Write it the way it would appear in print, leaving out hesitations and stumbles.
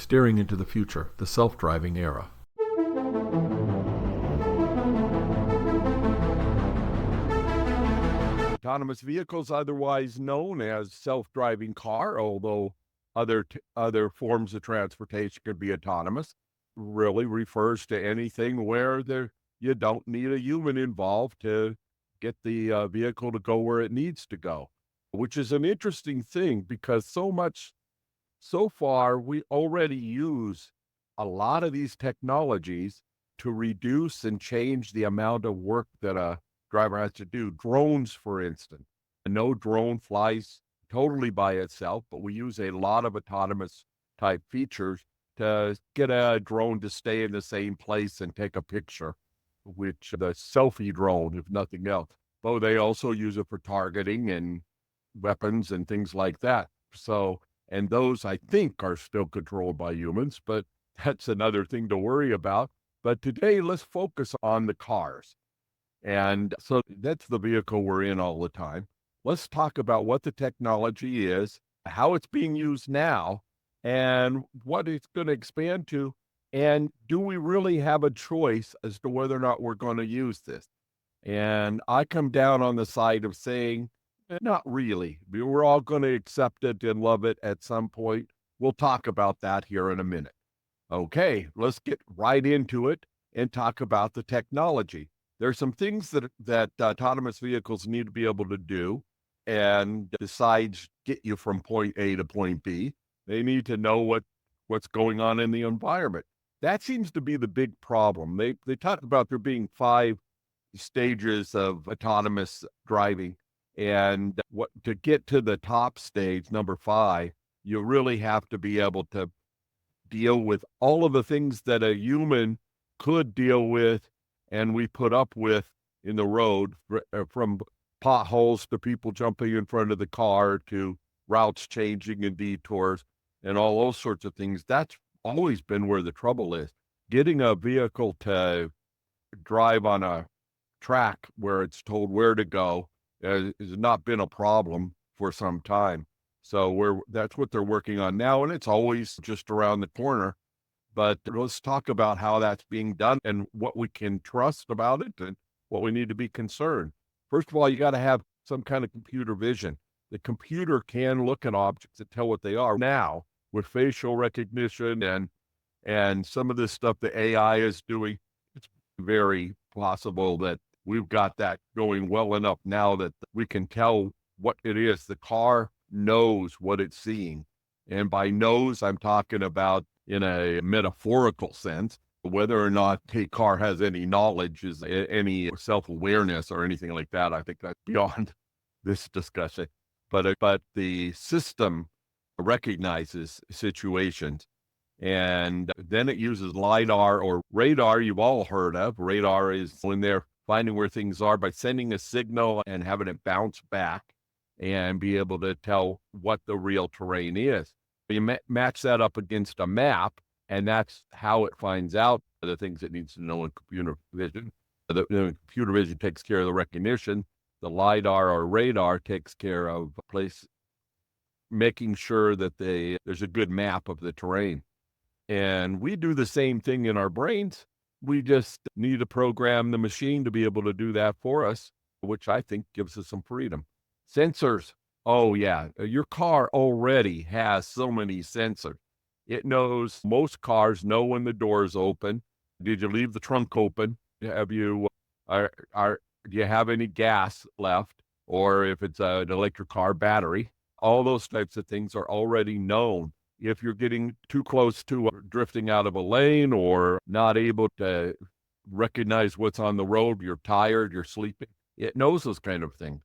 steering into the future, the self-driving era. Autonomous vehicles, otherwise known as self-driving car, although other forms of transportation could be autonomous, really refers to anything where you don't need a human involved to get the vehicle to go where it needs to go, which is an interesting thing because so far we already use a lot of these technologies to reduce and change the amount of work that a driver has to do. Drones, for instance. No drone flies totally by itself, but we use a lot of autonomous type features to get a drone to stay in the same place and take a picture, which the selfie drone, if nothing else. But they also use it for targeting and weapons and things like that. So, and those I think are still controlled by humans, but that's another thing to worry about. But today, let's focus on the cars. And so that's the vehicle we're in all the time. Let's talk about what the technology is, how it's being used now, and what it's going to expand to. And do we really have a choice as to whether or not we're going to use this? And I come down on the side of saying, not really. We're all going to accept it and love it at some point. We'll talk about that here in a minute. Okay, let's get right into it and talk about the technology. There's some things that autonomous vehicles need to be able to do, and besides get you from point A to point B, they need to know what's going on in the environment. That seems to be the big problem. They talk about there being 5 stages of autonomous driving, and what to get to the top stage, number 5, you really have to be able to deal with all of the things that a human could deal with and we put up with in the road, from potholes to people jumping in front of the car to routes changing and detours and all those sorts of things. That's always been where the trouble is. Getting a vehicle to drive on a track where it's told where to go has not been a problem for some time. So that's what they're working on now, and it's always just around the corner. But let's talk about how that's being done and what we can trust about it and what we need to be concerned. First of all, you got to have some kind of computer vision. The computer can look at objects and tell what they are now with facial recognition and some of this stuff the AI is doing. It's very possible that we've got that going well enough now that we can tell what it is. The car knows what it's seeing. And by knows, I'm talking about in a metaphorical sense. Whether or not a car has any knowledge, is any self-awareness or anything like that, I think that's beyond this discussion. But the system recognizes situations, and then it uses LIDAR or radar. You've all heard of. Radar is when they're finding where things are by sending a signal and having it bounce back and be able to tell what the real terrain is. You match that up against a map, and that's how it finds out the things it needs to know in computer vision. The computer vision takes care of the recognition. The LIDAR or radar takes care of making sure that there's a good map of the terrain. And we do the same thing in our brains. We just need to program the machine to be able to do that for us, which I think gives us some freedom. Sensors. Oh, yeah. Your car already has so many sensors. Most cars know when the door is open. Did you leave the trunk open? Do you have any gas left? Or if it's an electric car, battery. All those types of things are already known. If you're getting too close to drifting out of a lane or not able to recognize what's on the road, you're tired, you're sleeping, it knows those kind of things.